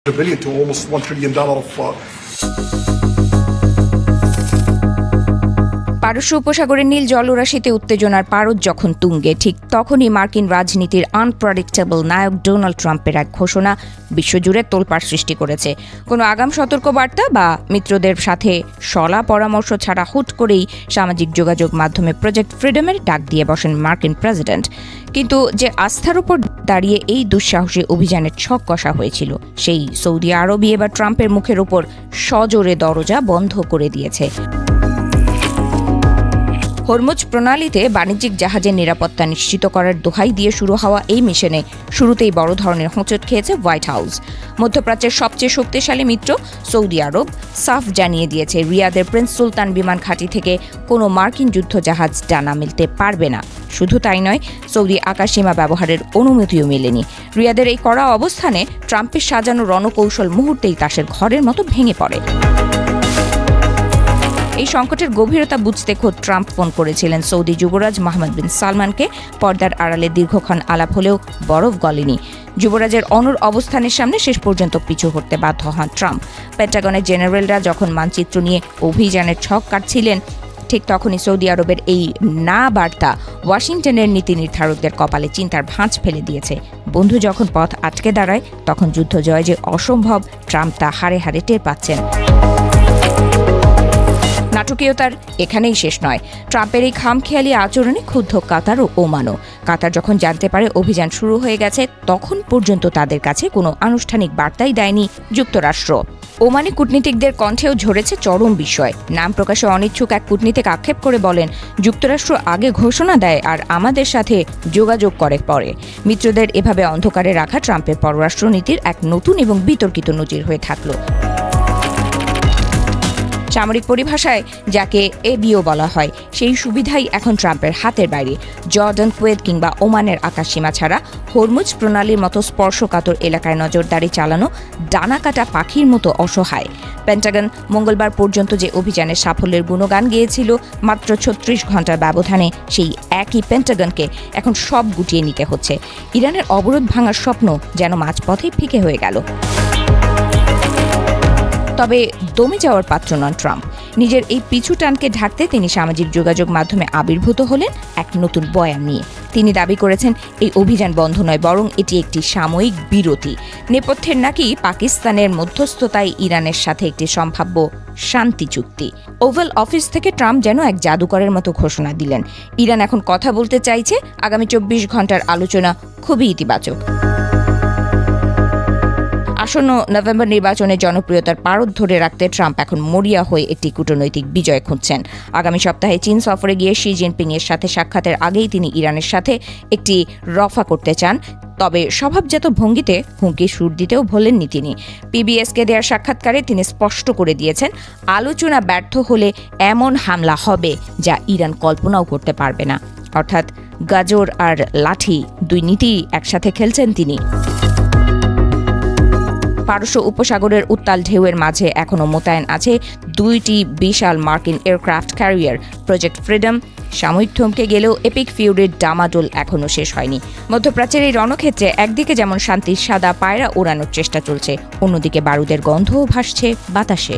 billion to almost $1 trillion of পারস্য উপসাগরের নীল জলরাশিতে উত্তেজনার পারদ যখন তুঙ্গে, ঠিক তখনই মার্কিন রাজনীতির আনপ্রেডিক্টেবল নায়ক ডোনাল্ড ট্রাম্পের এক ঘোষণা বিশ্বজুড়ে তোলপাড় সৃষ্টি করেছে। কোনো আগাম সতর্কবার্তা বা মিত্রদের সাথে সলা পরামর্শ ছাড়া হুট করেই সামাজিক যোগাযোগ মাধ্যমে প্রজেক্ট ফ্রিডমের ডাক দিয়ে বসেন মার্কিন প্রেসিডেন্ট। কিন্তু যে আস্থার উপর দাঁড়িয়ে এই দুঃসাহসী অভিযানের ছক কষা হয়েছিল, সেই সৌদি আরবই এবার ট্রাম্পের মুখের উপর সজোরে দরজা বন্ধ করে দিয়েছে। হরমুজ প্রণালীতে বাণিজ্যিক জাহাজের নিরাপত্তা নিশ্চিত করার দোহাই দিয়ে শুরু হওয়া এই মিশনে শুরুতেই বড় ধরনের হোঁচট খেয়েছে হোয়াইট হাউস। মধ্যপ্রাচ্যের সবচেয়ে শক্তিশালী মিত্র সৌদি আরব সাফ জানিয়ে দিয়েছে, রিয়াদের প্রিন্স সুলতান বিমান ঘাঁটি থেকে কোনো মার্কিন যুদ্ধজাহাজ ডানা মেলতে পারবে না। শুধু তাই নয়, সৌদি আকাশসীমা ব্যবহারের অনুমতিও মেলেনি। রিয়াদের এই কড়া অবস্থানে ট্রাম্পের সাজানো রণকৌশল মুহূর্তেই তাসের ঘরের মতো ভেঙে পড়ে। এই সংকটের গভীরতা বুঝতে খোদ ট্রাম্প ফোন করেছিলেন সৌদি যুবরাজ মোহাম্মদ বিন সালমানকে। পর্দার আড়ালে দীর্ঘক্ষণ আলাপ হলেও বরফ গলেনি। যুবরাজের অনড় অবস্থানের সামনে শেষ পর্যন্ত পিছু হটতে বাধ্য হন ট্রাম্প। পেন্টাগনের জেনারেলরা যখন মানচিত্র নিয়ে অভিযানের ছক কাটছিলেন, ঠিক তখনই সৌদি আরবের এই না বার্তা ওয়াশিংটনের নীতি নির্ধারকদের কপালে চিন্তার ভাঁজ ফেলে দিয়েছে। বন্ধু যখন পথ আটকে দাঁড়ায়, তখন যুদ্ধ জয় যে অসম্ভব, ট্রাম্প তা হাড়ে হাড়ে টের পাচ্ছেন। নাটকীয়তার এখানেই শেষ নয়। ট্রাম্পের এই খামখেয়ালি আচরণে ক্ষুব্ধ কাতার ও ওমানও। কাতার যখন জানতে পারে অভিযান শুরু হয়ে গেছে, তখন পর্যন্ত তাদের কাছে কোনো আনুষ্ঠানিক বার্তাই দেয়নি যুক্তরাষ্ট্র। ওমানি কূটনীতিকদের কণ্ঠেও ঝরেছে চরম বিস্ময়। নাম প্রকাশে অনিচ্ছুক এক কূটনীতিক আক্ষেপ করে বলেন, যুক্তরাষ্ট্র আগে ঘোষণা দেয় আর আমাদের সাথে যোগাযোগ করে পরে। মিত্রদের এভাবে অন্ধকারে রাখা ট্রাম্পের পররাষ্ট্রনীতির এক নতুন এবং বিতর্কিত নজির হয়ে থাকল। সামরিক পরিভাষায় যাকে এবিও বলা হয়, সেই সুবিধাই এখন ট্রাম্পের হাতের বাইরে। জর্ডান, কুয়েত কিংবা ওমানের আকাশসীমা ছাড়া হরমুজ প্রণালীর মতো স্পর্শকাতর এলাকায় নজরদারি চালানো ডানাকাটা পাখির মতো অসহায়। পেন্টাগন মঙ্গলবার পর্যন্ত যে অভিযানের সাফল্যের গুণগান গেয়েছিল, মাত্র ৩৬ ঘণ্টার ব্যবধানে সেই একই পেন্টাগনকে এখন সব গুটিয়ে নিতে হচ্ছে। ইরানের অবরোধ ভাঙার স্বপ্ন যেন মাঝপথেই ফিকে হয়ে গেল। তবে দমে যাওয়ার পাত্র নন ট্রাম্প। নিজের এই পিছু টানকে ঢাকতে তিনি সামাজিক যোগাযোগ মাধ্যমে আবির্ভূত হলেন এক নতুন বয়ান নিয়ে। তিনি দাবি করেছেন, এই অভিযান বন্ধ নয়, বরং এটি একটি সাময়িক বিরতি। নেপথ্যের নাকি পাকিস্তানের মধ্যস্থতায় ইরানের সাথে একটি সম্ভাব্য শান্তি চুক্তি। ওভাল অফিস থেকে ট্রাম্প যেন এক জাদুকরের মতো ঘোষণা দিলেন, ইরান এখন কথা বলতে চাইছে। আগামী ২৪ ঘণ্টার আলোচনা খুবই ইতিবাচক। আসন্ন নভেম্বর নির্বাচনে জনপ্রিয়তার পারদ ধরে রাখতে ট্রাম্প এখন মরিয়া হয়ে একটি কূটনৈতিক বিজয় খুঁজছেন। আগামী সপ্তাহে চীন সফরে গিয়ে শি জিনপিং এর সাথে সাক্ষাতের আগেই তিনি ইরানের সাথে একটি রফা করতে চান। তবে স্বভাবজাত ভঙ্গিতে হুমকি সুর দিতেও ভোলেননি তিনি। পিবিএসকে দেওয়ার সাক্ষাৎকারে তিনি স্পষ্ট করে দিয়েছেন, আলোচনা ব্যর্থ হলে এমন হামলা হবে যা ইরান কল্পনাও করতে পারবে না। অর্থাৎ গাজর আর লাঠি, দুই নীতি একসাথে খেলছেন তিনি। পারস্য উপসাগরের উত্তাল ঢেউয়ের মাঝে এখনও মোতায়েন আছে ২টি বিশাল মার্কিন এয়ারক্রাফট ক্যারিয়ার। প্রজেক্ট ফ্রিডম সাময়িক থমকে গেলেও এপিক ফিউরির ডামাডোল এখনও শেষ হয়নি। মধ্যপ্রাচ্যের এই রণক্ষেত্রে একদিকে যেমন শান্তির সাদা পায়রা ওড়ানোর চেষ্টা চলছে, অন্যদিকে বারুদের গন্ধও ভাসছে বাতাসে।